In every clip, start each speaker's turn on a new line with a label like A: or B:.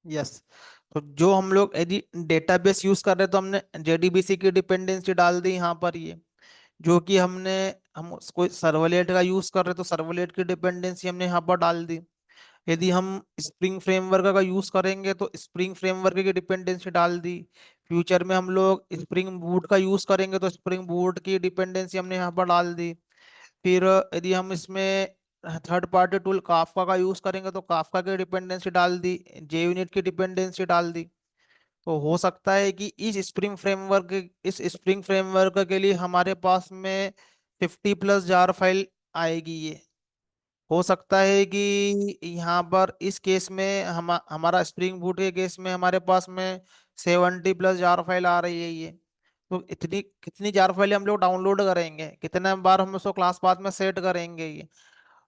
A: Yes. तो जो हम लोग यदि डेटाबेस यूज कर रहे हैं तो हमने जेडीबीसी की डिपेंडेंसी डाल दी यहाँ पर। ये जो कि हम कोई सर्वलेट का यूज कर रहे हैं तो सर्वलेट की डिपेंडेंसी हमने यहाँ पर डाल दी। यदि हम स्प्रिंग फ्रेमवर्क का यूज करेंगे तो स्प्रिंग फ्रेमवर्क की डिपेंडेंसी डाल दी। फ्यूचर में हम लोग स्प्रिंग बूट का यूज करेंगे तो स्प्रिंग बूट की डिपेंडेंसी हमने यहाँ पर डाल दी। फिर यदि हम इसमें थर्ड पार्टी टूल काफका का यूज करेंगे तो काफका की डिपेंडेंसी डाल दी। JUnit की डिपेंडेंसी डाल दी। तो हो सकता है कि इस स्प्रिंग फ्रेमवर्क के लिए हमारे पास में 50+ जार फाइल आएगी। ये हो सकता है कि यहाँ पर इस केस में हमारा स्प्रिंग बूट के केस में हमारे पास में 70+ जार फाइल आ रही है। ये तो इतनी कितनी जार फाइल हम लोग डाउनलोड करेंगे, कितने बार हम उसको क्लास पाथ में सेट करेंगे। ये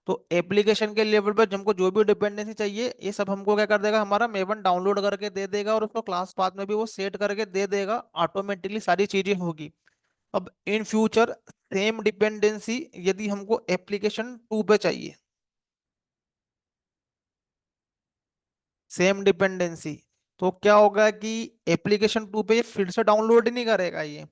A: तो एप्लीकेशन के लेवल पर हमको जो भी डिपेंडेंसी चाहिए ये सब हमको क्या कर देगा, हमारा मेवन डाउनलोड करके दे देगा और उसको क्लास पाथ में भी वो सेट करके दे देगा। ऑटोमेटिकली सारी चीजें होगी। अब इन फ्यूचर सेम डिपेंडेंसी यदि हमको एप्लीकेशन 2 पे चाहिए, सेम डिपेंडेंसी, तो क्या होगा कि एप्लीकेशन 2 पे ये फिर से डाउनलोड ही नहीं करेगा। ये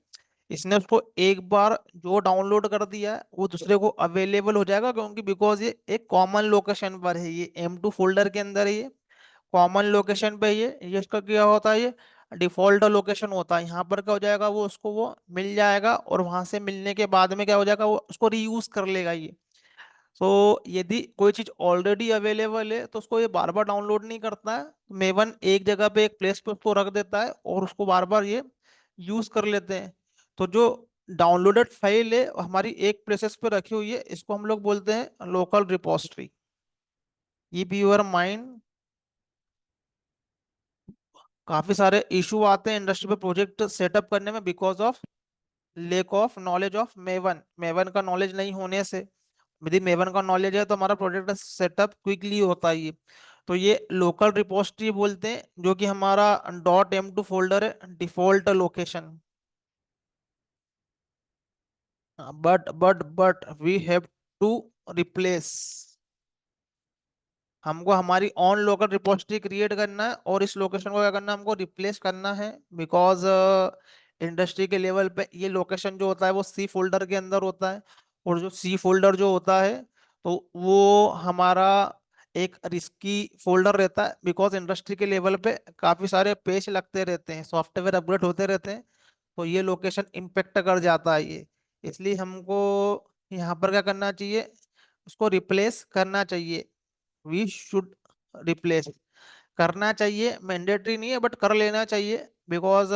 A: इसने उसको एक बार जो डाउनलोड कर दिया है वो दूसरे को अवेलेबल हो जाएगा, क्योंकि बिकॉज ये एक कॉमन लोकेशन पर है। ये M2 फोल्डर के अंदर है। ये कॉमन लोकेशन पे ये इसका क्या होता है, ये डिफॉल्ट लोकेशन होता है। यहाँ पर क्या हो जाएगा, वो उसको वो मिल जाएगा और वहां से मिलने के बाद में क्या हो जाएगा, वो उसको रीयूज कर लेगा। ये तो यदि कोई चीज ऑलरेडी अवेलेबल है तो उसको ये बार बार डाउनलोड नहीं करता है। मेवन एक जगह पे एक प्लेस पे उसको रख देता है और उसको बार बार ये यूज कर लेते हैं। तो जो डाउनलोडेड फाइल है हमारी एक प्लेसेस पे रखी हुई है, इसको हम लोग बोलते हैं local repository. Keep your mind. काफी सारे इशू आते हैं इंडस्ट्री पे प्रोजेक्ट सेटअप करने में because of lake of knowledge of maven. Maven का नॉलेज नहीं होने से, यदि मेवन का नॉलेज है तो हमारा प्रोजेक्ट सेटअप क्विकली होता है। ये तो ये लोकल रिपोजिटरी बोलते हैं, जो कि हमारा .m2 फोल्डर है, default location. But we have to replace. हमको हमारी ऑन लोकल रिपोजिटरी क्रिएट करना है और इस लोकेशन को क्या करना है, हमको रिप्लेस करना है। बिकॉज इंडस्ट्री के लेवल पे ये लोकेशन जो होता है वो सी फोल्डर के अंदर होता है। और जो सी फोल्डर जो होता है तो वो हमारा एक रिस्की फोल्डर रहता है, बिकॉज इंडस्ट्री के लेवल पे काफी सारे पेच लगते रहते हैं, सॉफ्टवेयर अपग्रेड होते रहते हैं। तो ये लोकेशन इम्पेक्ट कर जाता है ये। इसलिए हमको यहाँ पर क्या करना चाहिए, उसको रिप्लेस करना चाहिए। वी शुड रिप्लेस करना चाहिए, मैंडेटरी नहीं है बट कर लेना चाहिए। बिकॉज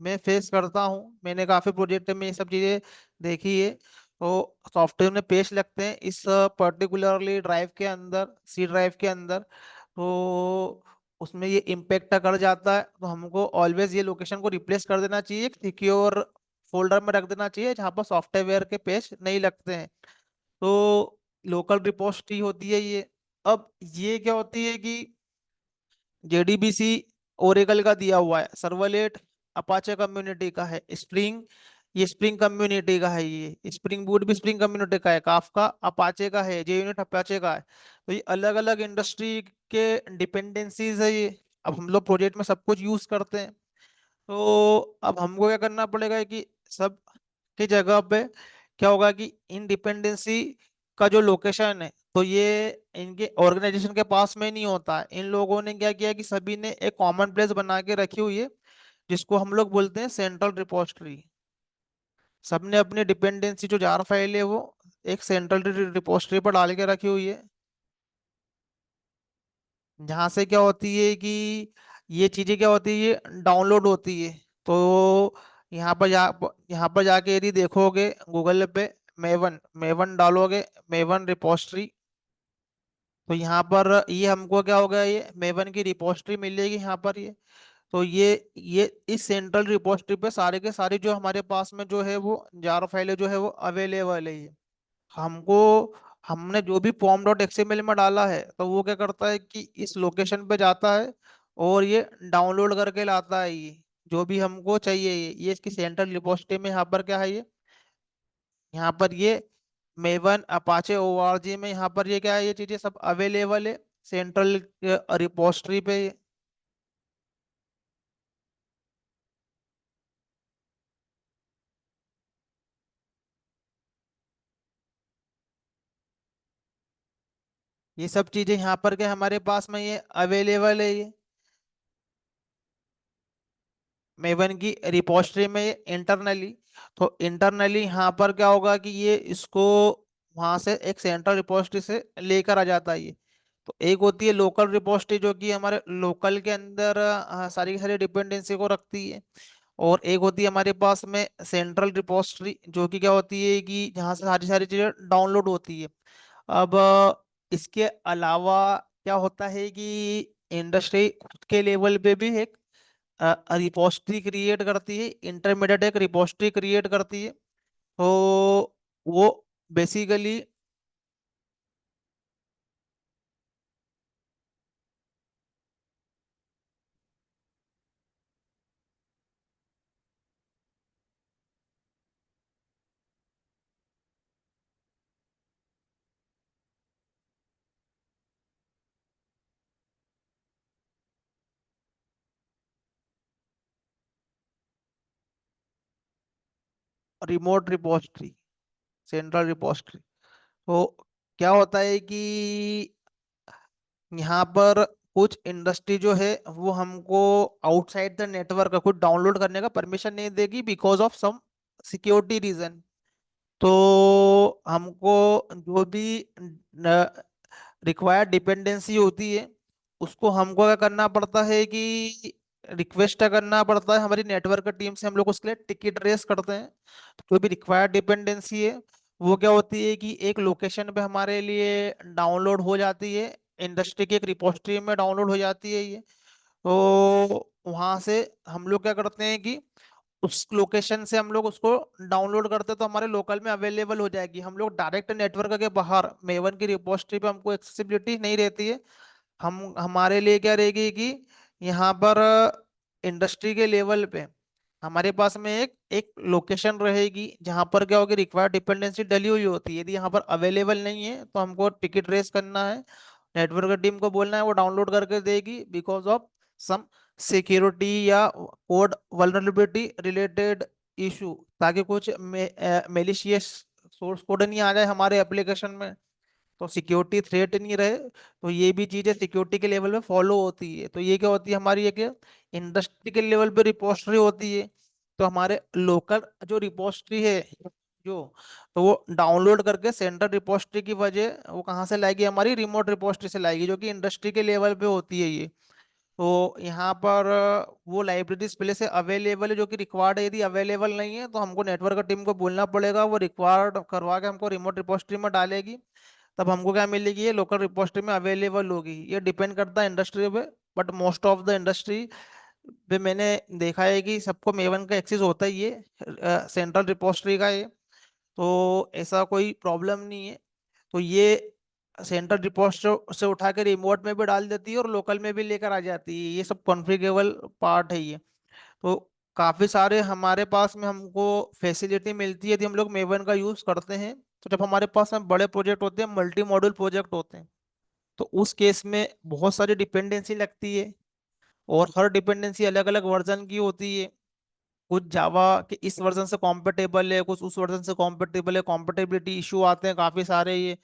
A: मैं फेस करता हूँ, मैंने काफी प्रोजेक्ट में ये सब चीजें देखी है। तो सॉफ्टवेयर में पेज लगते हैं इस पर्टिकुलरली ड्राइव के अंदर, सी ड्राइव के अंदर। तो उसमें ये इम्पेक्ट कर जाता है, तो हमको ऑलवेज ये लोकेशन को रिप्लेस कर देना चाहिए, एक सिक्योर फोल्डर में रख देना चाहिए जहाँ पर सॉफ्टवेयर के पेज नहीं लगते हैं। तो लोकल रिपोजिटरी होती है ये। अब ये क्या होती है कि JDBC ओरेकल का दिया हुआ है, सर्वलेट अपाचे कम्युनिटी का है, स्प्रिंग ये स्प्रिंग कम्युनिटी का है, ये स्प्रिंग बूट भी स्प्रिंग कम्युनिटी का है, काफका अपाचे का है, JUnit अपाचे का है। तो ये अलग अलग इंडस्ट्री के डिपेंडेंसीज है ये। अब हम लोग प्रोजेक्ट में सब कुछ यूज करते हैं। तो अब हमको क्या करना पड़ेगा कि सब की जगह पे क्या होगा कि इन डिपेंडेंसी का जो लोकेशन है तो ये इनके ऑर्गेनाइजेशन के पास में नहीं होता है। इन लोगों ने क्या किया कि सभी ने एक कॉमन प्लेस बना के रखी हुई है, जिसको हम लोग बोलते हैं सेंट्रल रिपोजिटरी। सबने अपनी डिपेंडेंसी जो जार फाइल है वो एक सेंट्रल रिपोजिटरी पर डाल के रखी हुई है, जहाँ से क्या होती है कि ये चीजें क्या होती है, ये डाउनलोड होती है। तो यहाँ पर जाके यदि देखोगे गूगल पे मेवन मेवन डालोगे, मेवन रिपोजिटरी, तो यहाँ पर ये हमको क्या होगा, ये मेवन की रिपोजिटरी मिलेगी यहाँ पर। ये तो ये इस सेंट्रल रिपोजिटरी पे सारे के सारे जो हमारे पास में जो है वो जार फाइलें जो है वो अवेलेबल है। ये हमको हमने जो भी pom.xml में डाला है तो वो क्या करता है कि इस लोकेशन पे जाता है और ये डाउनलोड करके लाता है। ये जो भी हमको चाहिए, ये इसकी सेंट्रल रिपोजिटरी में यहाँ पर क्या है, ये यहाँ पर ये मेवन अपाचे ORG में यहाँ पर ये क्या है, ये चीजें सब अवेलेबल है सेंट्रल रिपोजिटरी पे। ये सब चीजें यहाँ पर के हमारे पास में ये अवेलेबल है ये मेवन की रिपोजिटरी में इंटरनली। तो इंटरनली यहाँ पर क्या होगा कि ये इसको वहां से एक सेंट्रल रिपोजिटरी से लेकर आ जाता है ये। तो एक होती है लोकल रिपोजिटरी जो कि हमारे लोकल के अंदर सारी की सारी डिपेंडेंसी को रखती है। और एक होती है हमारे पास में सेंट्रल रिपोजिटरी जो कि क्या होती है कि जहाँ से सारी सारी चीजें डाउनलोड होती है। अब इसके अलावा क्या होता है कि इंडस्ट्री के लेवल पे भी एक रिपोजिटरी क्रिएट करती है, इंटरमीडिएट एक रिपोजिटरी क्रिएट करती है। तो वो basically remote repository, central repository. तो क्या होता है कि यहाँ पर कुछ इंडस्ट्री जो है वो हमको आउटसाइड द नेटवर्क कुछ डाउनलोड करने का परमिशन नहीं देगी because of some security reason. तो हमको जो भी रिक्वायर्ड डिपेंडेंसी होती है उसको हमको क्या करना पड़ता है कि रिक्वेस्ट करना पड़ता है हमारी नेटवर्क टीम से। हम लोग उसके लिए टिकट रेस करते हैं। तो जो भी रिक्वायर्ड डिपेंडेंसी है वो क्या होती है कि एक लोकेशन पे हमारे लिए डाउनलोड हो जाती है, इंडस्ट्री की एक रिपोजिटरी में डाउनलोड हो जाती है ये। तो वहां से हम लोग क्या करते हैं कि उस लोकेशन से हम लोग उसको डाउनलोड करते तो हमारे लोकल में अवेलेबल हो जाएगी। हम लोग डायरेक्ट नेटवर्क के बाहर मेवन की रिपोजिटरी पे हमको एक्सेसिबिलिटी नहीं रहती है। हम हमारे लिए क्या रहेगी कि यहाँ पर इंडस्ट्री के लेवल पे हमारे पास में एक एक लोकेशन रहेगी जहाँ पर क्या होगी रिक्वायर्ड डिपेंडेंसी डली हुई होती है। यदि यहाँ पर अवेलेबल नहीं है तो हमको टिकट रेस करना है, नेटवर्क टीम को बोलना है, वो डाउनलोड करके देगी बिकॉज ऑफ सम सिक्योरिटी या कोड वल्नरेबिलिटी रिलेटेड इशू, ताकि कुछ मेलिशियस सोर्स कोड नहीं आ जाए हमारे एप्लीकेशन में, तो सिक्योरिटी थ्रेट नहीं रहे। तो ये भी चीजें सिक्योरिटी के लेवल पे फॉलो होती है। तो ये क्या होती है हमारी एक इंडस्ट्री के लेवल पे रिपोजिटरी होती है। तो हमारे लोकल जो रिपोजिटरी है जो, तो वो डाउनलोड करके सेंट्रल रिपोजिटरी की वजह वो कहाँ से लाएगी, हमारी रिमोट रिपोजिटरी से लाएगी जो कि इंडस्ट्री के लेवल पे होती है ये। तो यहाँ पर वो लाइब्रेरीज पहले से अवेलेबल है जो कि रिक्वायर्ड है। यदि अवेलेबल नहीं है तो हमको नेटवर्क टीम को बोलना पड़ेगा, वो रिक्वायर्ड करवा के हमको रिमोट रिपोजिटरी में डालेगी। तब हमको क्या मिलेगी, ये लोकल रिपोजिटरी में अवेलेबल होगी। ये डिपेंड करता है इंडस्ट्री पे, but most of the industry पे मैंने देखा है कि सबको मेवन का एक्सेस होता ही है, सेंट्रल रिपोजिटरी का है। तो ऐसा कोई प्रॉब्लम नहीं है। तो ये सेंट्रल रिपोजिटरी से उठा के रिमोट में भी डाल देती है और लोकल में भी लेकर आ जाती है। ये सब कॉन्फ़िगरेबल पार्ट है ये। तो काफी सारे हमारे पास में हमको फैसिलिटी मिलती है यदि हम लोग मेवन का यूज करते हैं। तो जब हमारे पास में बड़े प्रोजेक्ट होते हैं, मल्टी मॉड्यूल प्रोजेक्ट होते हैं, तो उस केस में बहुत सारी डिपेंडेंसी लगती है और हर डिपेंडेंसी अलग अलग वर्जन की होती है। कुछ जावा के इस वर्जन से कॉम्पेटेबल है, कुछ उस वर्जन से कॉम्पेटेबल है, कॉम्पेटेबिलिटी इशू आते हैं काफी सारे ये।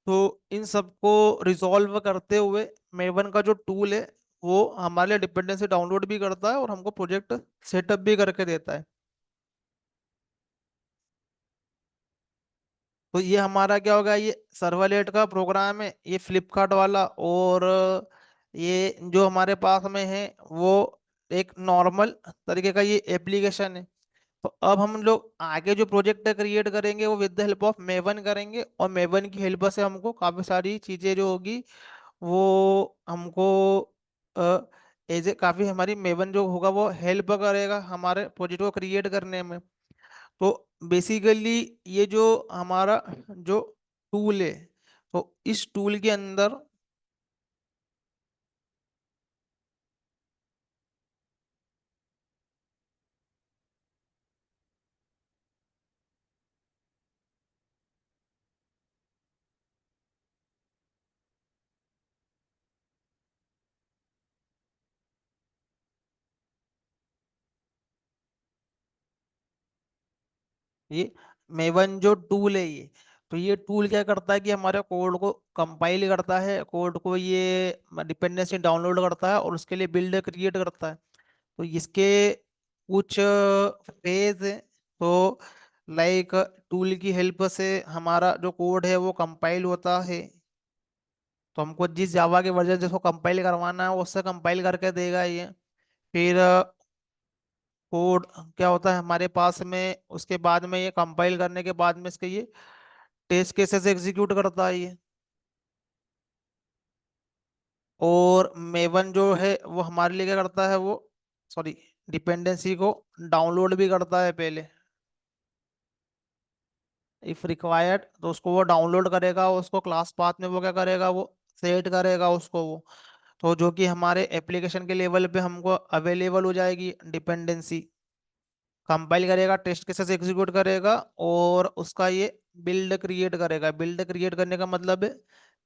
A: तो इन सबको रिजॉल्व करते हुए मेवन का जो टूल है वो हमारे लिए डिपेंडेंसी डाउनलोड भी करता है और हमको प्रोजेक्ट सेटअप भी करके देता है। तो ये हमारा क्या होगा, ये सर्वलेट का प्रोग्राम है ये फ्लिपकार्ट वाला। और ये जो हमारे पास में है वो एक नॉर्मल तरीके का ये एप्लीकेशन है। तो अब हम लोग आगे जो प्रोजेक्ट क्रिएट करेंगे वो with the help of maven करेंगे, और मेवन की हेल्प से हमको काफी सारी चीजें जो होगी वो हमको एज ए काफी हमारी मेवन जो होगा वो हेल्प करेगा हमारे प्रोजेक्ट को क्रिएट करने में। तो बेसिकली ये जो हमारा जो टूल है, तो इस टूल के अंदर ये मेवन जो टूल है ये, तो ये टूल क्या करता है कि हमारे कोड को कंपाइल करता है, कोड को ये डिपेंडेंसी डाउनलोड करता है और उसके लिए बिल्ड क्रिएट करता है। तो इसके कुछ फेज है। तो लाइक टूल की हेल्प से हमारा जो कोड है वो कंपाइल होता है। तो हमको जिस जावा के वर्जन जिसको कंपाइल करवाना है वो उससे कंपाइल करके देगा ये। फिर कोड क्या होता है हमारे पास में, उसके बाद में ये कंपाइल करने के बाद में इसके ये टेस्ट केसेस एग्जीक्यूट करता है ये। और मेवन जो है वो हमारे लिए क्या करता है, वो सॉरी डिपेंडेंसी को डाउनलोड भी करता है पहले। इफ रिक्वायर्ड तो उसको वो डाउनलोड करेगा, उसको क्लास पाथ में वो क्या करेगा, वो सेट करेगा उसको वो। तो जो कि हमारे एप्लीकेशन के लेवल पे हमको अवेलेबल हो जाएगी डिपेंडेंसी। कंपाइल करेगा, टेस्ट केसेस एग्जीक्यूट करेगा और उसका ये बिल्ड क्रिएट करेगा। बिल्ड क्रिएट करने का मतलब है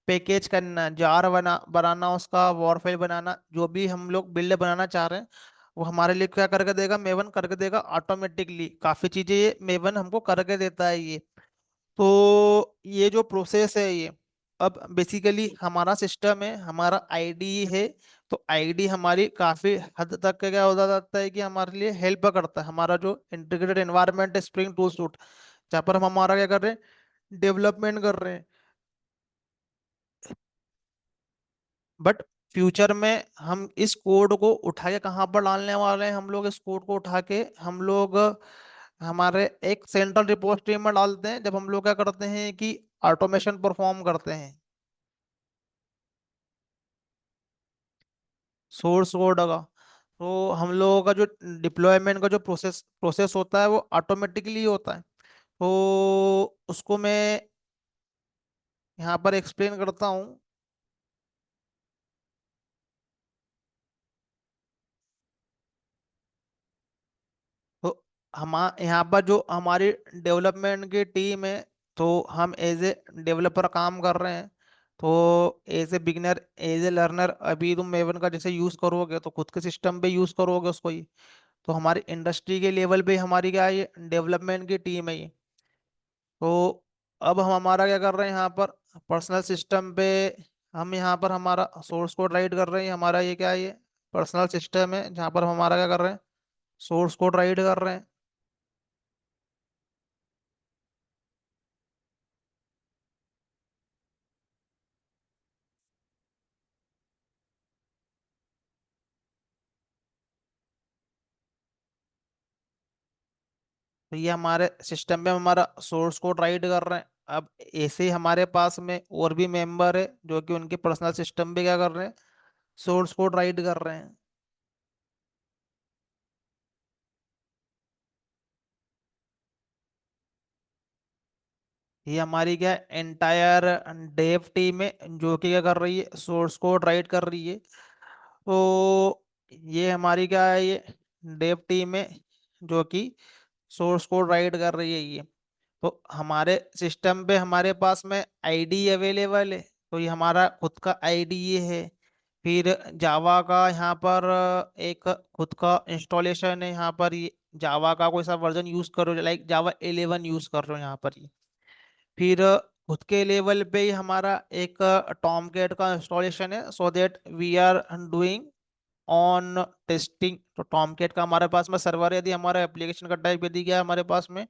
A: पैकेज करना, जार बनाना, उसका वॉर फाइल बनाना, जो भी हम लोग बिल्ड बनाना चाह रहे हैं वो हमारे लिए क्या करके देगा, मेवन करके देगा ऑटोमेटिकली। काफी चीजें ये मेवन हमको करके देता है ये। तो ये जो प्रोसेस है ये, अब बेसिकली हमारा सिस्टम है, हमारा आईडी है। तो आईडी हमारी काफी हद तक क्या हो जाता है कि हमारे लिए हेल्प करता है। हमारा जो इंटीग्रेटेड एनवायरनमेंट है स्प्रिंग टूल सूट, जहाँ पर हम हमारा क्या कर रहे हैं, डेवलपमेंट कर रहे हैं। बट फ्यूचर में हम इस कोड को उठा के कहाँ पर डालने वाले हैं, हम लोग इस कोड को उठा के हम लोग हमारे एक सेंट्रल रिपोजिटरी में डालते हैं, जब हम लोग क्या करते हैं कि ऑटोमेशन परफॉर्म करते हैं। सोर्स कोड का तो हम लोगों का जो डिप्लॉयमेंट का जो प्रोसेस प्रोसेस होता है वो ऑटोमेटिकली होता है। तो उसको मैं यहाँ पर एक्सप्लेन करता हूँ। तो हम यहाँ पर जो हमारी डेवलपमेंट की टीम है, तो हम एज ए डेवलपर काम कर रहे हैं। तो as a beginner, as a learner, अभी तुम मेवन का जैसे यूज़ करोगे तो खुद के सिस्टम पे यूज़ करोगे उसको ही। तो हमारी इंडस्ट्री के लेवल पे हमारी क्या है, ये डेवलपमेंट की टीम है ये। तो अब हम हमारा क्या कर रहे हैं यहाँ पर पर्सनल सिस्टम पे, हम यहाँ पर हमारा सोर्स कोड राइट कर रहे हैं। हमारा ये क्या है, ये पर्सनल सिस्टम है जहाँ पर हम हमारा क्या कर रहे हैं, सोर्स कोड राइट कर रहे हैं। तो ये हमारे सिस्टम में हमारा सोर्स कोड राइट कर रहे हैं। अब ऐसे ही हमारे पास में और भी मेंबर है जो कि उनके पर्सनल सिस्टम पे क्या कर रहे हैं, सोर्स कोड राइट कर रहे हैं। ये हमारी क्या एंटायर डेव टीम है जो कि क्या कर रही है, सोर्स कोड राइट कर रही है। तो ये हमारी क्या है, ये डेव टीम है जो कि सोर्स कोड राइट कर रही है ये। तो हमारे सिस्टम पे हमारे पास में आईडी अवेलेबल है। तो ये हमारा खुद का आईडी ये है। फिर जावा का यहाँ पर एक खुद का इंस्टॉलेशन है। यहाँ पर ये जावा का कोई सा वर्जन यूज करो, लाइक जावा 11 यूज कर रहे हो यहाँ पर ये। फिर खुद के लेवल पे ही हमारा एक टॉम कैट का इंस्टॉलेशन है, so that we are doing on testing. तो टॉम कैट का हमारे पास में सर्वर है। यदि हमारा एप्लीकेशन का टाइप यदि क्या है हमारे पास में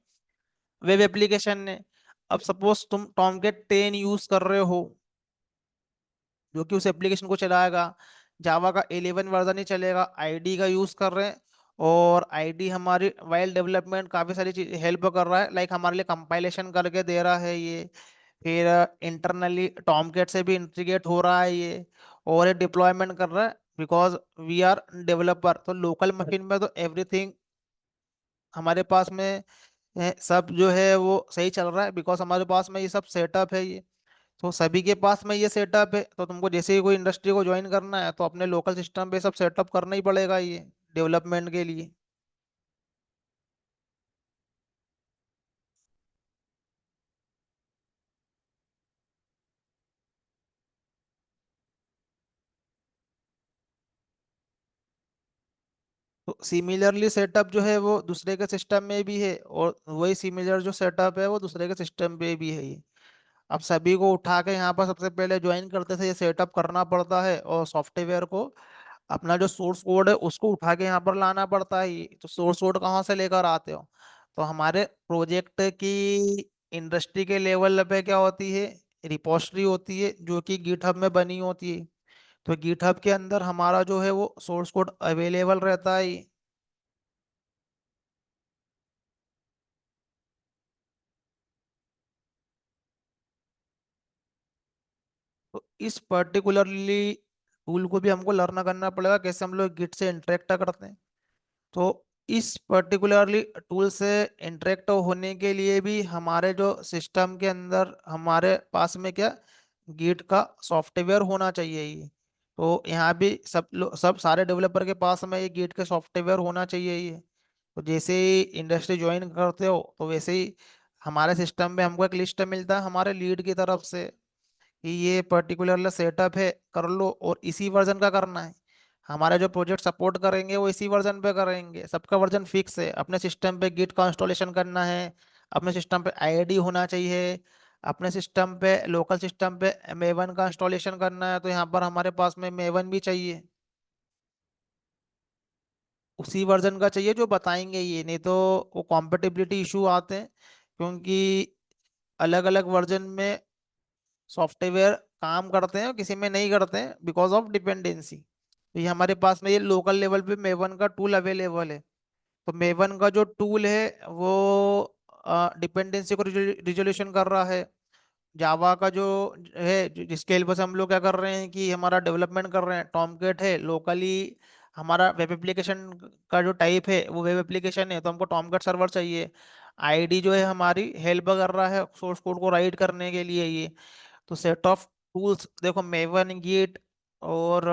A: वेब एप्लीकेशन है। अब सपोज तुम टॉम कैट 10 यूज कर रहे हो जो कि उस एप्लीकेशन को चलाएगा, जावा का 11 वर्जन ही चलेगा, आईडी का यूज कर रहे हैं। और आईडी हमारी वाइल डेवलपमेंट काफी सारी चीज हेल्प कर रहा है, लाइक हमारे लिए कंपाइलेशन करके दे रहा है ये। फिर इंटरनली टॉमकेट से भी इंटीग्रेट हो रहा है ये। और ये डिप्लॉयमेंट कर रहा है बिकॉज वी आर डेवलपर। तो लोकल मशीन में तो एवरीथिंग हमारे पास में सब जो है वो सही चल रहा है बिकॉज हमारे पास में ये सब सेटअप है ये। तो सभी के पास में ये सेटअप है। तो तुमको जैसे ही कोई इंडस्ट्री को ज्वाइन करना है तो अपने लोकल सिस्टम पे सब सेटअप करना ही पड़ेगा ये डेवलपमेंट के लिए। तो सिमिलरली सेटअप जो है वो दूसरे के सिस्टम में भी है और वही सिमिलर जो सेटअप है वो दूसरे के सिस्टम पे भी है ये। अब सभी को उठा के यहाँ पर सबसे पहले ज्वाइन करते थे, ये सेटअप करना पड़ता है, और सॉफ्टवेयर को अपना जो सोर्स कोड है उसको उठा के यहाँ पर लाना पड़ता है। तो सोर्स कोड कहाँ से लेकर आते हो? तो हमारे प्रोजेक्ट की इंडस्ट्री के लेवल पे क्या होती है, रिपोजिटरी होती है जो कि गिटहब में बनी होती है। तो गिटहब के अंदर हमारा जो है वो सोर्स कोड अवेलेबल रहता है। तो इस पर्टिकुलरली टूल को भी हमको लर्न करना पड़ेगा, कैसे हम लोग गिट से इंटरेक्ट करते हैं। तो इस पर्टिकुलरली टूल से इंटरेक्ट होने के लिए भी हमारे जो सिस्टम के अंदर हमारे पास में क्या, गिट का सॉफ्टवेयर होना चाहिए ये। तो यहाँ भी सब सारे डेवलपर के पास में ये गिट का सॉफ्टवेयर होना चाहिए ये। तो जैसे ही इंडस्ट्री ज्वाइन करते हो तो वैसे ही हमारे सिस्टम में हमको एक लिस्ट मिलता है हमारे लीड की तरफ से कि ये पर्टिकुलर सेटअप है, कर लो, और इसी वर्जन का करना है। हमारे जो प्रोजेक्ट सपोर्ट करेंगे वो इसी वर्जन पे करेंगे, सबका वर्जन फिक्स है। अपने सिस्टम पे गिट का इंस्टॉलेशन करना है, अपने सिस्टम पे आईडी होना चाहिए, अपने सिस्टम पे लोकल सिस्टम पे मेवन का इंस्टॉलेशन करना है, तो यहाँ पर हमारे पास में मेवन भी चाहिए, उसी वर्जन का चाहिए जो बताएंगे ये, नहीं तो वो कॉम्पेटिबिलिटी इशू आते हैं, क्योंकि अलग अलग वर्जन में सॉफ्टवेयर काम करते हैं और किसी में नहीं करते हैं बिकॉज ऑफ डिपेंडेंसी। तो ये हमारे पास में ये लोकल लेवल पे मेवन का टूल अवेलेबल है। तो मेवन का जो टूल है वो डिपेंडेंसी को रिजोल्यूशन कर रहा है। जावा का जो है जिसके हेल्प से हम लोग क्या कर रहे हैं कि हमारा डेवलपमेंट कर रहे हैं, टॉमकेट है लोकली। हमारा वेब एप्लीकेशन का जो टाइप है वो वेब एप्लीकेशन है, तो हमको टॉमकेट सर्वर चाहिए। आईडी जो है हमारी हेल्प कर रहा है सोर्स कोड को राइट करने के लिए ये। तो सेट ऑफ टूल्स देखो, मेवन, गिट और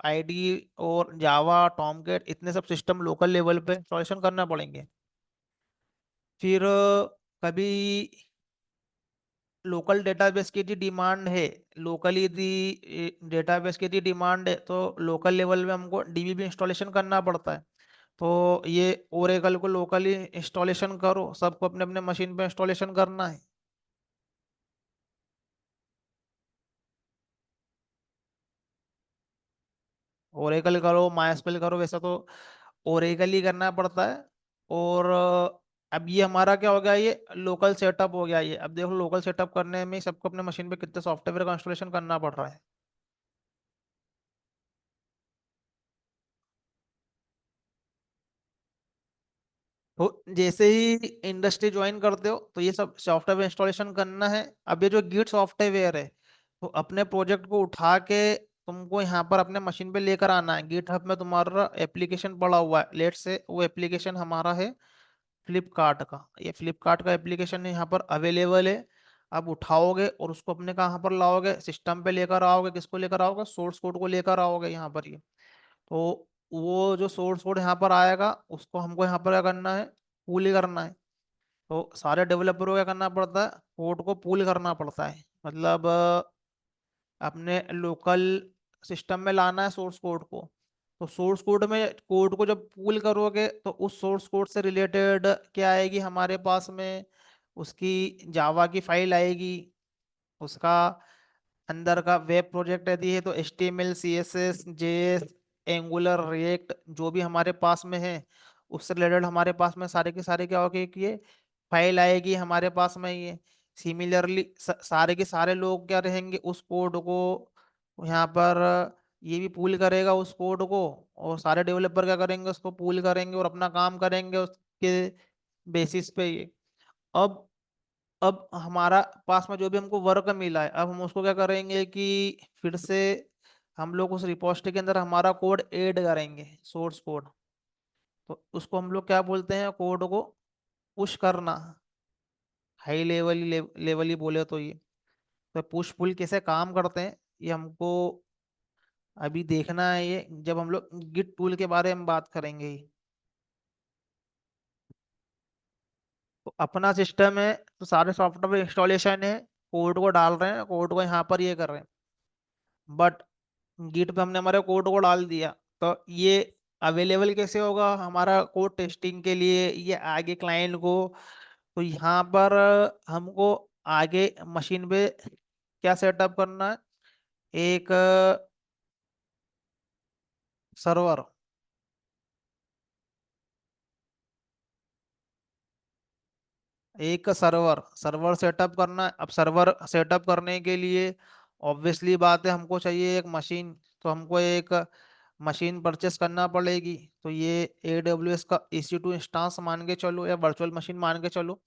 A: आईडी और जावा, टॉमकेट, इतने सब सिस्टम लोकल लेवल पे इंस्टॉलेशन करना पड़ेंगे। फिर कभी लोकल डेटाबेस की यदि डिमांड है, लोकली यदि डेटाबेस की यदि डिमांड है तो लोकल लेवल में हमको डीबी भी इंस्टॉलेशन करना पड़ता है। तो ये ओरेकल को लोकली इंस्टॉलेशन करो, सबको अपने अपने मशीन पे इंस्टॉलेशन करना है। ओरेकल करो, माइस्क्वेल करो, वैसा तो ओरेकल ही करना पड़ता है। और अब ये हमारा क्या हो गया, ये लोकल सेटअप हो गया। ये अब देखो लोकल सेटअप करने में सबको अपने मशीन पे कितने सॉफ्टवेयर का इंस्टॉलेशन करना पड़ रहा है। तो जैसे ही इंडस्ट्री ज्वाइन करते हो तो ये सब सॉफ्टवेयर इंस्टॉलेशन करना है। अब ये जो गिट सॉफ्टवेयर है, तो अपने प्रोजेक्ट को उठा के तुमको यहाँ पर अपने मशीन पे लेकर आना है। गिट हब में तुम्हारा एप्लीकेशन पड़ा हुआ है, लेट से वो एप्लीकेशन हमारा है फ्लिपकार्ट का। ये फ्लिपकार्ट का एप्लीकेशन यहाँ पर अवेलेबल है। आप उठाओगे और उसको अपने कहाँ पर लाओगे, सिस्टम पे लेकर आओगे, किसको लेकर आओगे, सोर्स कोड को लेकर आओगे यहाँ पर ये। तो वो जो सोर्स कोड यहाँ पर आएगा उसको हमको यहाँ पर क्या करना है, पूल करना है। तो सारे डेवलपरों को क्या करना पड़ता है, कोड को पूल करना पड़ता है। मतलब अपने लोकल सिस्टम में लाना है सोर्स कोड को। तो सोर्स कोड में कोड को जब पूल करोगे तो उस सोर्स कोड से रिलेटेड क्या आएगी हमारे पास में, उसकी जावा की फाइल आएगी, उसका अंदर का वेब प्रोजेक्ट यदि है तो HTML, CSS, JS, angular, react जो भी हमारे पास में है उससे रिलेटेड हमारे पास में सारे के सारे क्या होगी कि ये फाइल आएगी हमारे पास में ये। सिमिलरली सारे के सारे लोग क्या रहेंगे, उस कोड को यहाँ पर ये भी पूल करेगा उस कोड को, और सारे डेवलपर क्या करेंगे, उसको पूल करेंगे और अपना काम करेंगे उसके बेसिस पे ये। अब अब हमारा पास में जो भी हमको वर्क मिला है, अब हम उसको क्या करेंगे कि फिर से हम लोग उस रिपोजिटरी के अंदर हमारा कोड ऐड करेंगे, सोर्स कोड। तो उसको हम लोग क्या बोलते हैं, कोड को पुश करना। हाई लेवल ही बोले तो ये। तो पुश पुल कैसे काम करते हैं ये हमको अभी देखना है, ये जब हम लोग गिट टूल के बारे में बात करेंगे ही। तो अपना सिस्टम है तो सारे सॉफ्टवेयर इंस्टॉलेशन है, कोड को डाल रहे हैं, कोड को यहाँ पर ये कर रहे हैं। बट गिट पे हमने हमारे कोड को डाल दिया, तो ये अवेलेबल कैसे होगा हमारा कोड टेस्टिंग के लिए ये आगे क्लाइंट को। तो यहाँ पर हमको आगे मशीन पे क्या सेटअप करना है, एक सर्वर, एक सर्वर सर्वर सेटअप करना है। अब सर्वर सेटअप करने के लिए ऑब्वियसली बात है, हमको चाहिए एक मशीन। तो हमको एक मशीन परचेस करना पड़ेगी। तो ये AWS का EC2 इंस्टांस मान के चलो या वर्चुअल मशीन मान के चलो।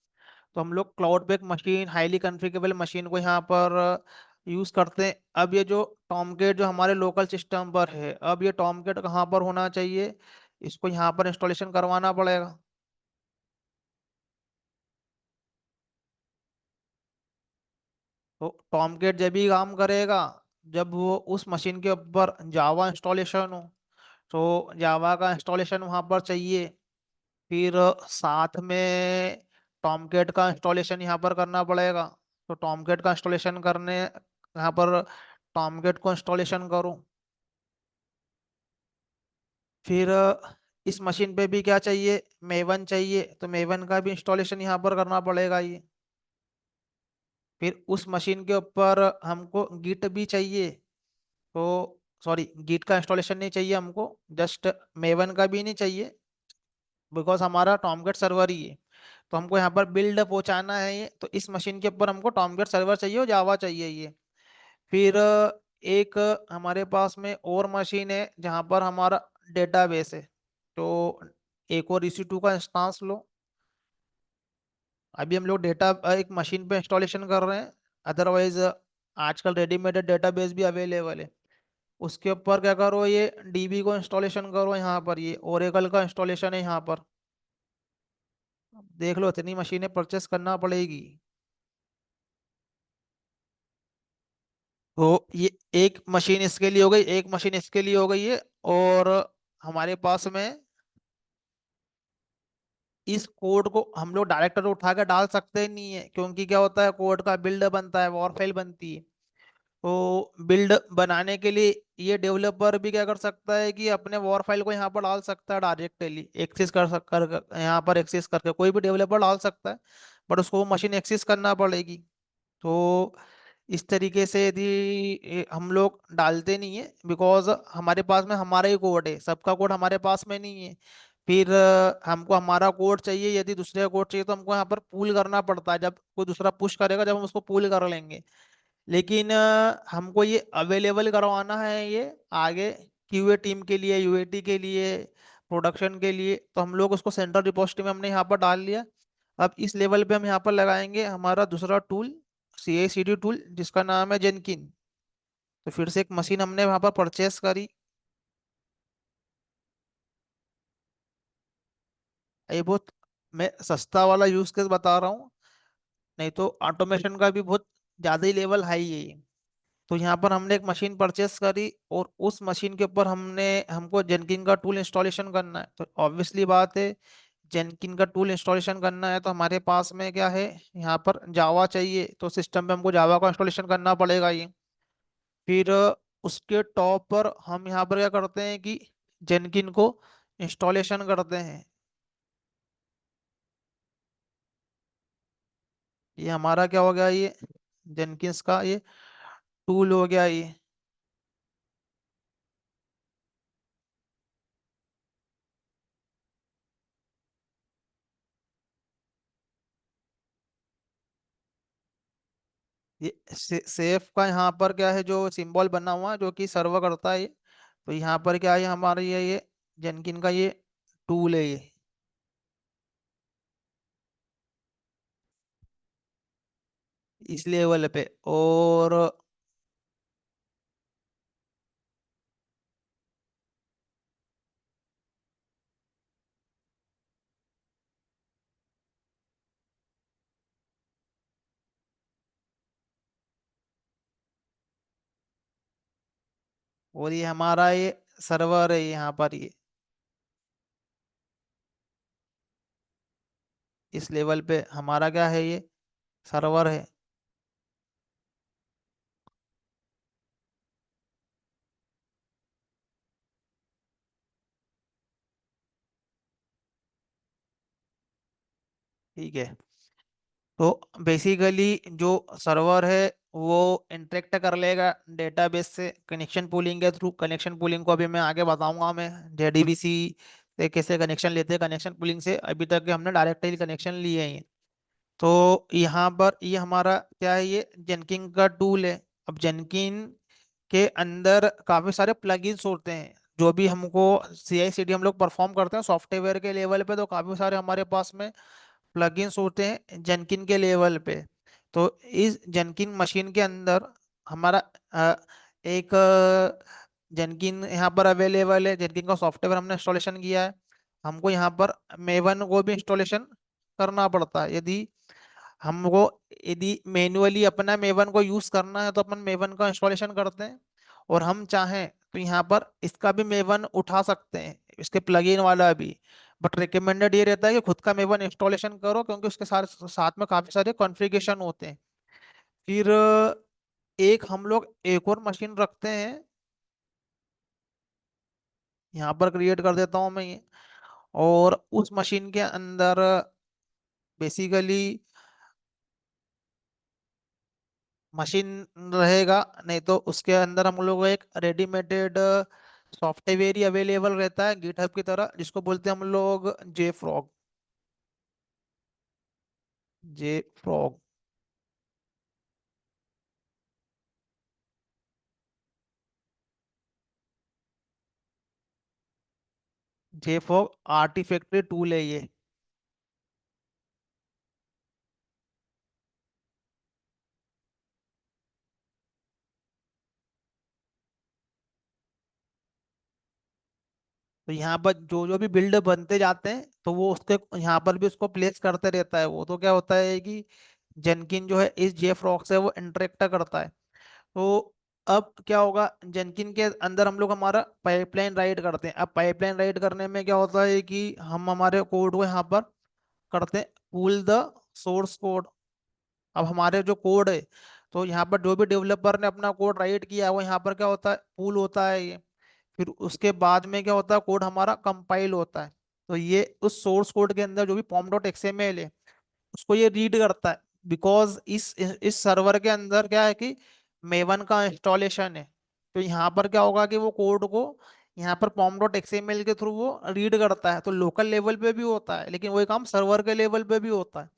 A: तो हम लोग क्लाउड पे एक मशीन, हाईली कॉन्फ़िगरेबल मशीन को यहाँ पर यूज करते हैं। अब ये जो टॉमकेट जो हमारे लोकल सिस्टम पर है, अब ये टॉमकेट कहाँ पर होना चाहिए, इसको यहाँ पर इंस्टॉलेशन करवाना पड़ेगा। तो टॉमकेट जब भी काम करेगा जब वो उस मशीन के ऊपर जावा इंस्टॉलेशन हो। तो जावा का इंस्टॉलेशन वहाँ पर चाहिए। फिर साथ में टॉमकेट का इंस्टॉलेशन यहाँ पर करना पड़ेगा। तो टॉमकेट का इंस्टॉलेशन करने यहाँ पर टॉमकेट को इंस्टॉलेशन करो। फिर इस मशीन पे भी क्या चाहिए, मेवन चाहिए। तो मेवन का भी इंस्टॉलेशन यहाँ पर करना पड़ेगा ये। फिर उस मशीन के ऊपर हमको गिट भी चाहिए। तो सॉरी, गिट का इंस्टॉलेशन नहीं चाहिए हमको, जस्ट मेवन का भी नहीं चाहिए, बिकॉज हमारा टॉमकेट सर्वर ही है। तो हमको यहाँ पर बिल्ड पहुंचाना है ये, तो इस मशीन के ऊपर हमको टॉमकेट सर्वर चाहिए और जावा चाहिए ये। फिर एक हमारे पास में और मशीन है जहाँ पर हमारा डेटाबेस है। तो एक और EC2 का इंस्टांस लो। अभी हम लोग डेटा एक मशीन पे इंस्टॉलेशन कर रहे हैं। अदरवाइज आजकल रेडीमेड डेटाबेस भी अवेलेबल है। उसके ऊपर क्या करो, ये DB को इंस्टॉलेशन करो। यहाँ पर ये ओरेकल का इंस्टॉलेशन है यहाँ पर। देख लो, इतनी मशीनें परचेस करना पड़ेगी। तो ये एक मशीन इसके लिए हो गई, एक मशीन इसके लिए हो गई है। और हमारे पास में इस कोड को हम लोग डायरेक्टर उठा के डाल सकते नहीं है, क्योंकि क्या होता है, कोड का बिल्ड बनता है, वॉर फाइल बनती है। तो बिल्ड बनाने के लिए ये डेवलपर भी क्या कर सकता है कि अपने वॉर फाइल को यहाँ पर डाल सकता है, डायरेक्टली एक्सेस यहाँ पर एक्सेस करके कोई भी डेवलपर डाल सकता है। बट उसको मशीन एक्सेस करना पड़ेगी। तो इस तरीके से यदि हम लोग डालते नहीं है, बिकॉज हमारे पास में हमारा ही कोड है, सबका कोड हमारे पास में नहीं है। फिर हमको हमारा कोड चाहिए, यदि दूसरे का कोड चाहिए तो हमको यहाँ पर पूल करना पड़ता है। जब कोई दूसरा पुश करेगा जब हम उसको पूल कर लेंगे। लेकिन हमको ये अवेलेबल करवाना है ये आगे QA टीम के लिए, UAT के लिए, प्रोडक्शन के लिए। तो हम लोग उसको सेंट्रल रिपोजिटरी में हमने यहाँ पर डाल लिया। अब इस लेवल पे हम यहाँ पर लगाएंगे हमारा दूसरा टूल, CI/CD टूल, जिसका नाम है जेनकिन। तो फिर से एक मशीन हमने वहाँ पर परचेस करी। ये बहुत मैं सस्ता वाला यूज केस बता रहा हूँ, नहीं तो ऑटोमेशन का भी बहुत ज़्यादा ही लेवल हाई है ये। तो यहाँ पर हमने एक मशीन परचेस करी और उस मशीन के ऊपर हमको जेनकिन का टूल इंस्टॉलेशन करना है। तो ऑब्वियसली बात है, जेनकिन का टूल इंस्टॉलेशन करना है तो हमारे पास में क्या है, यहाँ पर जावा चाहिए। तो सिस्टम पे हमको जावा का इंस्टॉलेशन करना पड़ेगा ये। फिर उसके टॉप पर हम यहाँ पर क्या करते हैं कि जेनकिन को इंस्टॉलेशन करते हैं। ये हमारा क्या हो गया, ये जेनकिंस का ये टूल हो गया ये। ये सेफ का यहाँ पर क्या है, जो सिंबल बना हुआ है जो कि सर्व करता है ये। तो यहाँ पर क्या है हमारा, ये जेनकिन का ये टूल है ये, इस लेवल पे। और ये हमारा ये सर्वर है यहाँ पर ये, इस लेवल पे हमारा क्या है, ये सर्वर है। ठीक है। तो बेसिकली जो सर्वर है वो इंटरेक्ट कर लेगा डेटाबेस से कनेक्शन पूलिंग के थ्रू। कनेक्शन पूलिंग को अभी मैं आगे बताऊंगा, मैं जेडीबीसी से कैसे कनेक्शन लेते हैं। कनेक्शन पूलिंग से अभी तक के हमने डायरेक्टली कनेक्शन लिए हैं। तो यहाँ पर ये हमारा क्या है, ये जेनकिन का टूल है। अब जेनकिन के अंदर काफी सारे प्लगइन्स होते हैं। जो भी हमको सीआई सीडी हम लोग परफॉर्म करते हैं सॉफ्टवेयर के लेवल पे, तो काफी सारे हमारे पास में प्लगइन्स होते हैं जेनकिन के लेवल पे। तो इस जेनकिन मशीन के अंदर हमारा एक जेनकिन यहाँ पर अवेलेबल है। जेनकिन का सॉफ्टवेयर हमने इंस्टॉलेशन किया है। हमको यहाँ पर मेवन को भी इंस्टॉलेशन करना पड़ता है। हमको यदि मैन्युअली अपना मेवन को यूज करना है तो अपन मेवन का इंस्टॉलेशन करते हैं। और हम चाहें तो यहाँ पर इसका भी मेवन उठा सकते हैं, इसके प्लगइन वाला भी। बट रिकमेंडेड ये रहता है कि खुद का मेवन इंस्टॉलेशन करो, क्योंकि उसके साथ साथ में काफी सारे कॉन्फ़िगरेशन होते हैं। फिर एक हम लोग एक और मशीन रखते हैं, यहाँ पर क्रिएट कर देता हूँ मैं ये। और उस मशीन के अंदर बेसिकली मशीन रहेगा, नहीं तो उसके अंदर हम लोग को एक रेडीमेडेड सॉफ्टवेयर ही अवेलेबल रहता है गिटहब की तरह, जिसको बोलते हैं हम लोग जे फ्रॉग। जे फ्रॉग। जे फ्रॉग आर्टिफैक्टरी टूल है ये। तो यहाँ पर जो जो भी बिल्ड बनते जाते हैं तो वो उसके यहाँ पर भी उसको प्लेस करते रहता है। वो तो क्या होता है कि जेनकिन जो है इस जे फ्रॉग से वो इंटरेक्ट करता है। तो अब क्या होगा, जेनकिन के अंदर हम लोग हमारा पाइपलाइन राइट करते हैं। अब पाइपलाइन राइट करने में क्या होता है कि हम हमारे कोड को यहाँ पर करते हैं पुल द सोर्स कोड। अब हमारे जो कोड है, तो यहाँ पर जो भी डेवलपर ने अपना कोड राइट किया है वो यहाँ पर क्या होता है, पुल होता है ये। फिर उसके बाद में क्या होता है, कोड हमारा कंपाइल होता है। तो ये उस सोर्स कोड के अंदर जो भी पॉम डॉट एक्सएमएल है उसको ये रीड करता है। बिकॉज इस सर्वर के अंदर क्या है कि मेवन का इंस्टॉलेशन है। तो यहाँ पर क्या होगा कि वो कोड को यहाँ पर पॉम डॉट एक्सएमएल के थ्रू वो रीड करता है। तो लोकल लेवल पे भी होता है, लेकिन वही काम सर्वर के लेवल पे भी होता है।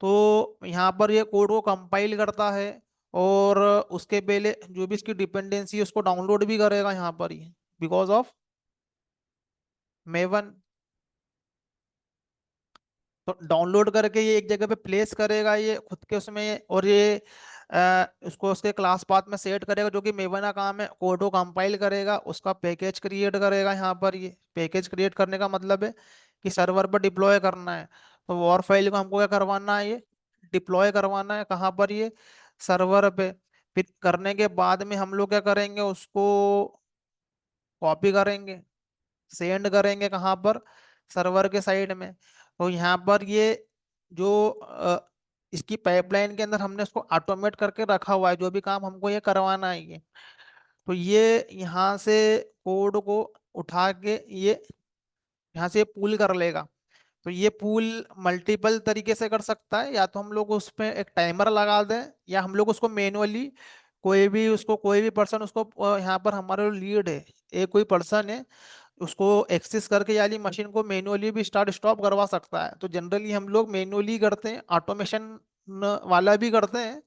A: तो यहाँ पर ये कोड को कंपाइल करता है, और उसके पहले जो भी इसकी डिपेंडेंसी है उसको डाउनलोड भी करेगा यहाँ पर ही, बिकॉज ऑफ मेवन। तो डाउनलोड करके ये एक जगह पे प्लेस करेगा ये खुद के उसमें, और ये उसको उसके क्लास पाथ में सेट करेगा, जो कि मेवन का काम है। कोड को कंपाइल करेगा, उसका पैकेज क्रिएट करेगा। यहाँ पर ये पैकेज क्रिएट करने का मतलब है कि सर्वर पर डिप्लॉय करना है। तो वॉर फाइल को हमको क्या करवाना है, ये डिप्लॉय करवाना है कहाँ पर, ये सर्वर पे। फिर करने के बाद में हम लोग क्या करेंगे, उसको कॉपी करेंगे, सेंड करेंगे कहाँ पर, सर्वर के साइड में। तो यहाँ पर ये जो इसकी पाइपलाइन के अंदर हमने उसको ऑटोमेट करके रखा हुआ है, जो भी काम हमको ये करवाना है ये। तो ये यहाँ से कोड को उठा के ये यहाँ से पुल कर लेगा। तो ये पूल मल्टीपल तरीके से कर सकता है, या तो हम लोग उस पे एक टाइमर लगा दें, या हम लोग उसको मैनुअली कोई भी पर्सन उसको यहाँ पर हमारा जो लीड है, एक कोई पर्सन है, उसको एक्सेस करके यानी मशीन को मैनुअली भी स्टार्ट स्टॉप करवा सकता है। तो जनरली हम लोग मैनुअली करते हैं, ऑटोमेशन वाला भी करते हैं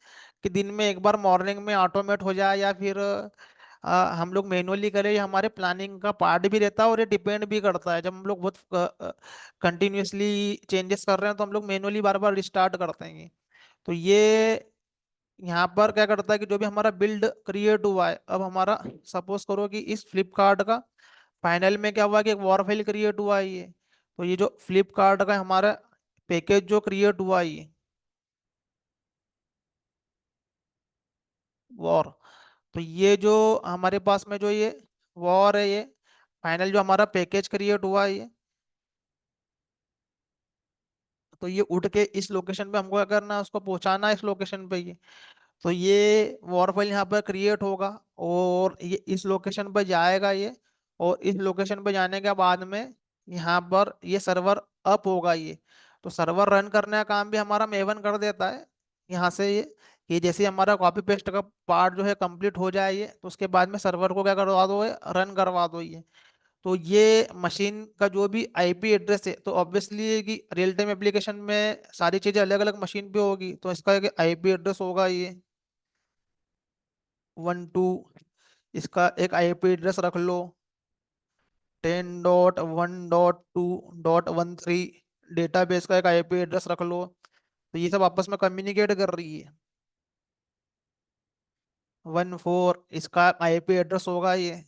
A: कि दिन में एक बार मॉर्निंग में ऑटोमेट हो जाए, या फिर हम लोग मैनुअली करें। ये हमारे प्लानिंग का पार्ट भी रहता है, और ये डिपेंड भी करता है। जब हम लोग बहुत कंटिन्यूअसली चेंजेस कर रहे हैं तो हम लोग मैनुअली बार बार रिस्टार्ट करते हैं। तो ये यहाँ पर क्या करता है कि जो भी हमारा बिल्ड क्रिएट हुआ है, अब हमारा सपोज करो कि इस फ्लिपकार्ट का फाइनल में क्या हुआ कि एक वॉर फाइल क्रिएट हुआ है ये। तो ये जो फ्लिपकार्ट का हमारा पैकेज जो क्रिएट हुआ है ये वॉर। तो ये जो हमारे पास में जो ये वॉर है, ये फाइनल जो हमारा पैकेज क्रिएट हुआ है ये, तो ये उठ के इस लोकेशन पे हमको क्या करना है, उसको पहुंचाना है इस लोकेशन पे ये। तो ये वॉर फाइल यहाँ पर क्रिएट होगा, और ये इस लोकेशन पर जाएगा ये। और इस लोकेशन पर जाने के बाद में यहाँ पर ये सर्वर अप होगा ये। तो सर्वर रन करने का काम भी हमारा मेवन कर देता है यहाँ से। ये जैसे हमारा कॉपी पेस्ट का पार्ट जो है कंप्लीट हो जाए ये, तो उसके बाद में सर्वर को क्या करवा दो, रन करवा दो ये। तो ये मशीन का जो भी आईपी एड्रेस है, तो ऑब्वियसली कि रियल टाइम एप्लीकेशन में सारी चीजें अलग अलग मशीन पे होगी, तो इसका एक आईपी एड्रेस होगा ये 12। इसका एक आईपी एड्रेस रख लो 10.1.2.13। डेटाबेस का एक आईपी एड्रेस रख लो। तो ये सब आपस में कम्युनिकेट कर रही है। 14 इसका आईपी एड्रेस होगा ये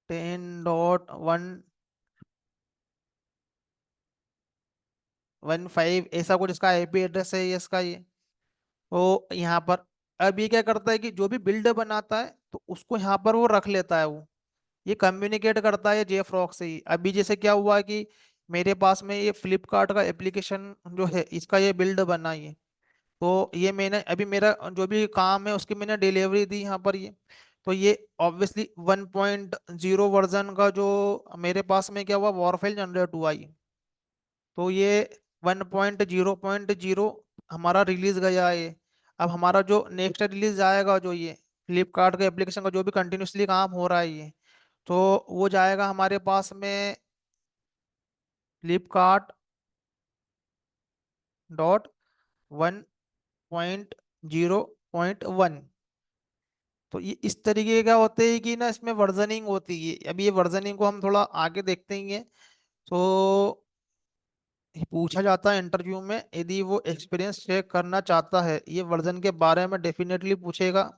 A: 10.1.15 ऐसा कुछ इसका आईपी एड्रेस है ये इसका ये। तो यहाँ पर अब ये क्या करता है कि जो भी बिल्डर बनाता है तो उसको यहाँ पर वो रख लेता है वो। ये कम्युनिकेट करता है जे फ्रॉक से ही। अभी जैसे क्या हुआ कि मेरे पास में ये फ्लिपकार्ट का एप्लीकेशन जो है इसका ये बिल्ड बना है ये। तो ये मैंने अभी मेरा जो भी काम है उसकी मैंने डिलीवरी दी यहाँ पर ये। तो ये ऑब्वियसली 1.0 वर्जन का जो मेरे पास में क्या हुआ वॉरफेल जनरेट हुआ ये। तो ये 1.0.0 हमारा रिलीज गया है। अब हमारा जो नेक्स्ट रिलीज आएगा जो ये फ्लिपकार्ट के एप्लीकेशन का जो भी कंटिन्यूसली काम हो रहा है ये, तो वो जाएगा हमारे पास में फ्लिपकार्ट .1.0.1। तो ये इस तरीके का होते हैं कि ना इसमें वर्जनिंग होती है। अभी ये वर्जनिंग को हम थोड़ा आगे देखते ही हैं। तो पूछा जाता है इंटरव्यू में, यदि वो एक्सपीरियंस चेक करना चाहता है ये वर्जन के बारे में डेफिनेटली पूछेगा।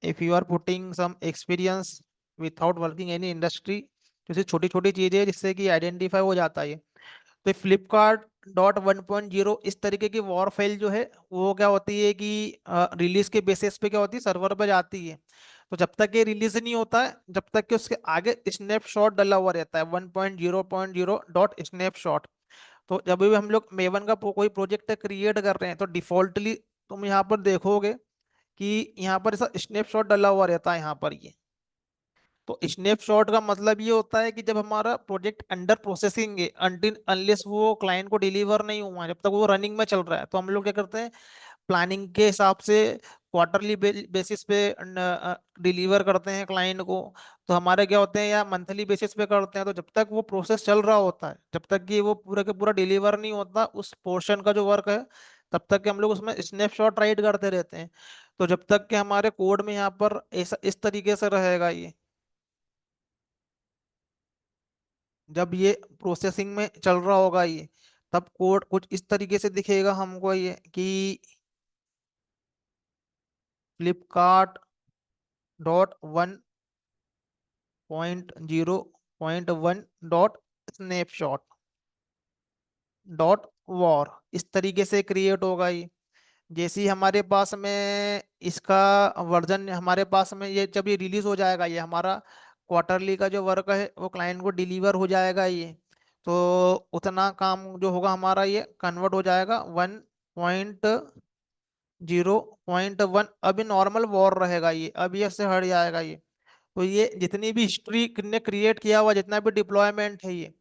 A: If you are putting some experience without working any industry, जैसे छोटी छोटी चीजें हैं जिससे कि आइडेंटिफाई हो जाता है। तो फ्लिपकार्ट .1.0 इस तरीके की वॉर फाइल जो है वो क्या होती है कि रिलीज के बेसिस पे क्या होती है सर्वर पे जाती है। तो जब तक ये रिलीज नहीं होता है, जब तक कि उसके आगे स्नैपशॉट डला हुआ रहता है 1.0.0 तो जब भी हम लोग मेवन का कोई प्रोजेक्ट क्रिएट कर रहे हैं तो डिफॉल्टली तुम यहाँ पर देखोगे कि यहाँ पर ऐसा स्नैपशॉट डला हुआ रहता है यहाँ पर ये। तो स्नैपशॉट का मतलब ये होता है कि जब हमारा प्रोजेक्ट अंडर प्रोसेसिंग है, अनटिल अनलेस वो क्लाइंट को डिलीवर नहीं हुआ है, जब तक वो रनिंग में चल रहा है, तो हम लोग क्या करते हैं प्लानिंग के हिसाब से क्वार्टरली बेसिस पे डिलीवर करते हैं क्लाइंट को। तो हमारे क्या होते हैं या मंथली बेसिस पे करते हैं। तो जब तक वो प्रोसेस चल रहा होता है, जब तक कि वो पूरा के पूरा डिलीवर नहीं होता उस पोर्शन का जो वर्क है, तब तक कि हम लोग उसमें स्नैपशॉट राइट करते रहते हैं। तो जब तक कि हमारे कोड में यहाँ पर ऐसा इस तरीके से रहेगा ये, जब ये प्रोसेसिंग में चल रहा होगा ये, तब कोड कुछ इस तरीके से दिखेगा हमको ये कि फ्लिपकार्ट .1.0.1 स्नैपशॉट .वॉर इस तरीके से क्रिएट होगा ये। जैसे ही हमारे पास में इसका वर्जन हमारे पास में ये जब ये रिलीज हो जाएगा ये हमारा क्वार्टरली का जो वर्क है वो क्लाइंट को डिलीवर हो जाएगा ये। तो उतना काम जो होगा हमारा ये कन्वर्ट हो जाएगा 1.0.1। अभी नॉर्मल वॉर रहेगा ये, अब ये से हट जाएगा ये। तो ये जितनी भी हिस्ट्री ने क्रिएट किया हुआ जितना भी डिप्लॉयमेंट है ये,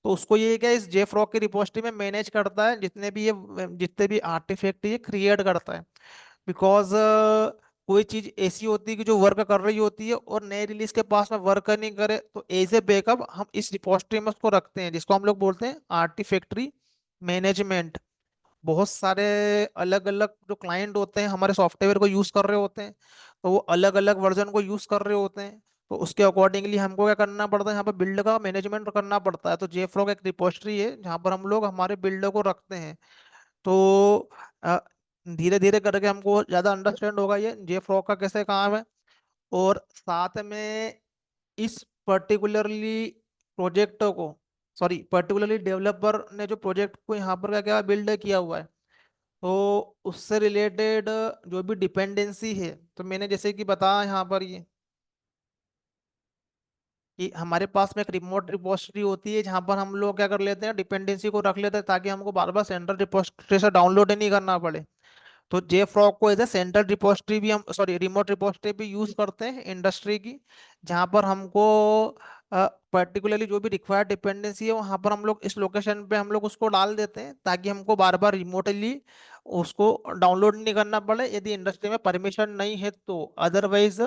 A: तो उसको ये क्या इस जेफ्रॉक की रिपोजिटरी में मैनेज करता है, जितने भी आर्टिफैक्ट ये क्रिएट करता है। बिकॉज कोई चीज ऐसी होती है कि जो वर्क कर रही होती है और नए रिलीज के पास में वर्क नहीं करे, तो एज ए बैकअप हम इस रिपोजिटरी में उसको रखते हैं, जिसको हम लोग बोलते हैं आर्टिफैक्टरी मैनेजमेंट। बहुत सारे अलग अलग जो क्लाइंट होते हैं हमारे सॉफ्टवेयर को यूज कर रहे होते हैं, तो वो अलग अलग वर्जन को यूज कर रहे होते हैं। तो उसके अकॉर्डिंगली हमको क्या करना पड़ता है, यहाँ पर बिल्ड का मैनेजमेंट करना पड़ता है। तो जेफ्रॉग एक रिपोजिटरी है जहाँ पर हम लोग हमारे बिल्ड को रखते हैं। तो धीरे धीरे करके हमको ज्यादा अंडरस्टैंड होगा ये जेफ्रॉग का कैसे काम है। और साथ में इस पर्टिकुलरली प्रोजेक्ट को, सॉरी पर्टिकुलरली डेवलपर ने जो प्रोजेक्ट को यहाँ पर क्या क्या बिल्ड किया हुआ है, तो उससे रिलेटेड जो भी डिपेंडेंसी है, तो मैंने जैसे कि बताया यहाँ पर ये कि हमारे पास में एक रिमोट रिपोजिटरी होती है जहाँ पर हम लोग क्या कर लेते हैं डिपेंडेंसी को रख लेते हैं, ताकि हमको बार बार सेंट्रल रिपोजिटरी से डाउनलोड ही नहीं करना पड़े। तो जे फ्रॉग को एज ए सेंट्रल रिपोजिटरी भी हम, सॉरी रिमोट रिपोजिटरी भी यूज करते हैं इंडस्ट्री की, जहाँ पर हमको पर्टिकुलरली जो भी रिक्वायर्ड डिपेंडेंसी है वहां पर हम लोग इस लोकेशन पे हम लोग उसको डाल देते हैं, ताकि हमको बार बार रिमोटली उसको डाउनलोड नहीं करना पड़े यदि इंडस्ट्री में परमिशन नहीं है तो। अदरवाइज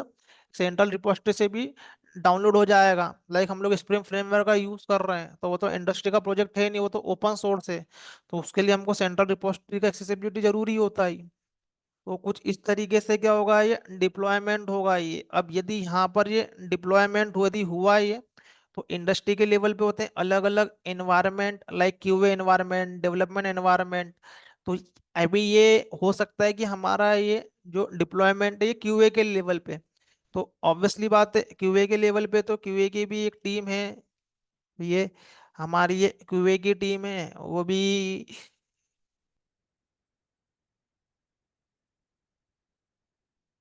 A: सेंट्रल रिपोजिटरी से भी डाउनलोड हो जाएगा। लाइक हम लोग स्प्रिंग फ्रेमवर्क का यूज कर रहे हैं, तो वो तो इंडस्ट्री का प्रोजेक्ट है नहीं, वो तो ओपन सोर्स है। तो उसके लिए हमको सेंट्रल रिपोजिटरी का एक्सेसिबिलिटी जरूरी होता है। तो कुछ इस तरीके से क्या होगा, ये डिप्लॉयमेंट होगा। ये अब यदि यहाँ पर ये डिप्लॉयमेंट यदि हुआ ये, तो इंडस्ट्री के लेवल पे होते हैं अलग अलग environment, like QA environment, development environment. तो अभी ये हो सकता है कि हमारा ये जो डिप्लॉयमेंट है ये क्यूए के लेवल पे। तो ऑब्वियसली बात है, क्यूए के लेवल पे तो क्यूए की भी एक टीम है। ये हमारी ये क्यूए की टीम है, वो भी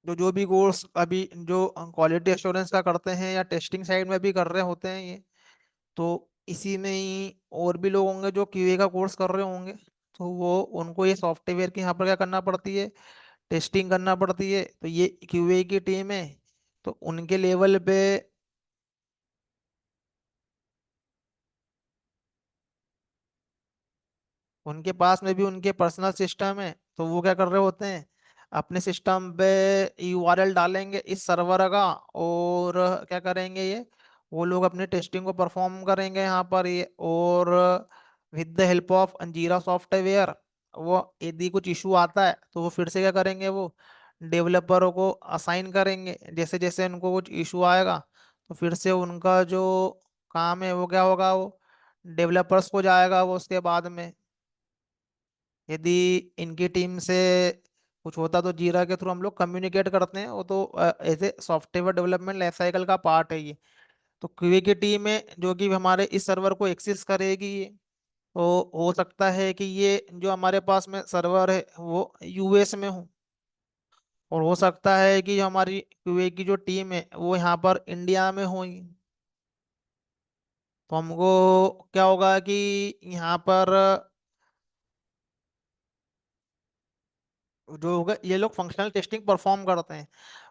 A: जो जो भी कोर्स अभी जो क्वालिटी एश्योरेंस का करते हैं या टेस्टिंग साइड में भी कर रहे होते हैं ये, तो इसी में ही और भी लोग होंगे जो क्यूए का कोर्स कर रहे होंगे। तो वो उनको ये सॉफ्टवेयर की यहाँ पर क्या करना पड़ती है, टेस्टिंग करना पड़ती है। तो ये क्यूए की टीम है, तो उनके लेवल पे उनके पास में भी उनके पर्सनल सिस्टम है। तो वो क्या कर रहे होते हैं, अपने सिस्टम पे यूआरएल डालेंगे इस सर्वर का, और क्या करेंगे ये, वो लोग अपने टेस्टिंग को परफॉर्म करेंगे यहाँ पर ये। और विद द हेल्प ऑफ अंजीरा सॉफ्टवेयर, वो यदि कुछ इशू आता है तो वो फिर से क्या करेंगे, वो डेवलपरों को असाइन करेंगे। जैसे जैसे उनको कुछ इशू आएगा तो फिर से उनका जो काम है वो क्या होगा, वो डेवलपर्स को जाएगा वो उसके बाद में। यदि इनकी टीम से कुछ होता तो जीरा के थ्रू हम लोग कम्युनिकेट करते हैं, वो तो as a software development life cycle का पार्ट है ये। तो क्यूए की टीम है जो कि हमारे इस सर्वर को एक्सेस करेगी ये। तो हो सकता है कि ये जो हमारे पास में सर्वर है वो यूएस में हो, और हो सकता है कि जो हमारी क्यूए की जो टीम है वो यहाँ पर इंडिया में हो। तो हमको क्या होगा कि यहाँ पर जो होगा, ये लोग फंक्शनल टेस्टिंग परफॉर्म करते हैं।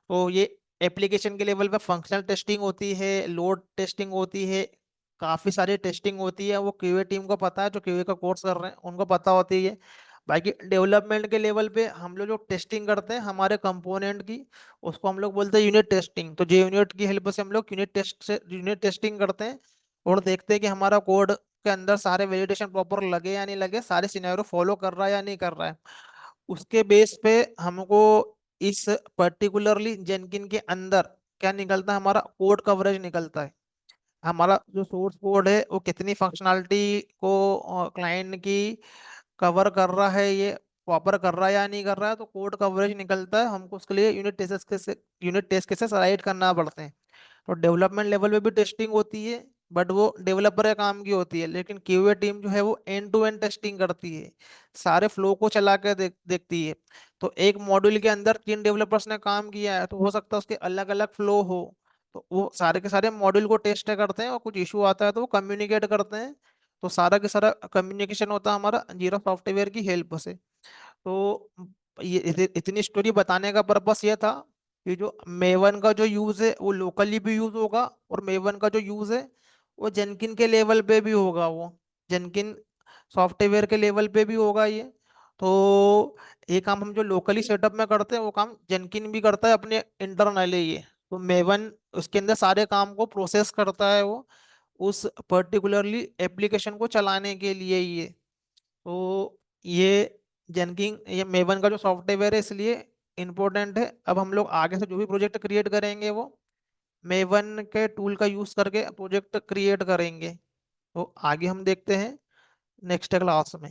A: तो ये एप्लीकेशन के लेवल पे फंक्शनल टेस्टिंग होती है, लोड टेस्टिंग होती है, काफी सारी टेस्टिंग होती है। वो क्यूए टीम को पता है, जो क्यूए का कोर्स कर रहे हैं उनको पता होती है। बाकी डेवलपमेंट के लेवल पे हम लोग जो टेस्टिंग करते हैं हमारे कंपोनेंट की, उसको हम लोग बोलते हैं यूनिट टेस्टिंग। तो जे यूनिट की हेल्प से हम लोग यूनिट टेस्टिंग करते हैं, और देखते हैं कि हमारा कोड के अंदर सारे वेलिडेशन प्रॉपर लगे या नहीं लगे, सारे सिनेरियो फॉलो कर रहा है या नहीं कर रहा है। उसके बेस पे हमको इस पर्टिकुलरली जेनकिन के अंदर क्या निकलता है, हमारा कोड कवरेज निकलता है। हमारा जो सोर्स कोड है वो कितनी फंक्शनैलिटी को क्लाइंट की कवर कर रहा है, ये प्रॉपर कर रहा है या नहीं कर रहा है। तो कोड कवरेज निकलता है, हमको उसके लिए यूनिट टेस्ट केसेस राइट करना पड़ते हैं। तो डेवलपमेंट लेवल पे भी टेस्टिंग होती है, बट वो डेवलपर के काम की होती है। लेकिन क्यूए टीम जो है वो एंड टू एंड टेस्टिंग करती है, सारे फ्लो को चला के देखती है। तो एक मॉड्यूल के अंदर 3 डेवलपर्स ने काम किया है, तो हो सकता है उसके अलग अलग फ्लो हो। तो वो सारे के सारे मॉड्यूल को टेस्ट करते हैं, और कुछ इशू आता है तो वो कम्युनिकेट करते हैं। तो सारा के सारा कम्युनिकेशन होता है हमारा जीरा सॉफ्टवेयर की हेल्प से। तो ये इतनी स्टोरी बताने का पर्पस ये था कि जो मेवन का जो यूज है वो लोकली भी यूज होगा, और मेवन का जो यूज है वो जेनकिन के लेवल पे भी होगा। वो जेनकिन सॉफ्टवेयर के लेवल पे भी होगा ये। तो ये काम हम जो लोकली सेटअप में करते हैं वो काम जेनकिन भी करता है अपने इंटरनली ये। तो मेवन उसके अंदर सारे काम को प्रोसेस करता है वो, उस पर्टिकुलरली एप्लीकेशन को चलाने के लिए ये। तो ये जेनकिन ये मेवन का जो सॉफ्टवेयर है इसलिए इम्पोर्टेंट है। अब हम लोग आगे से जो भी प्रोजेक्ट क्रिएट करेंगे वो मेवन के टूल का यूज करके प्रोजेक्ट क्रिएट करेंगे। तो आगे हम देखते हैं नेक्स्ट क्लास में।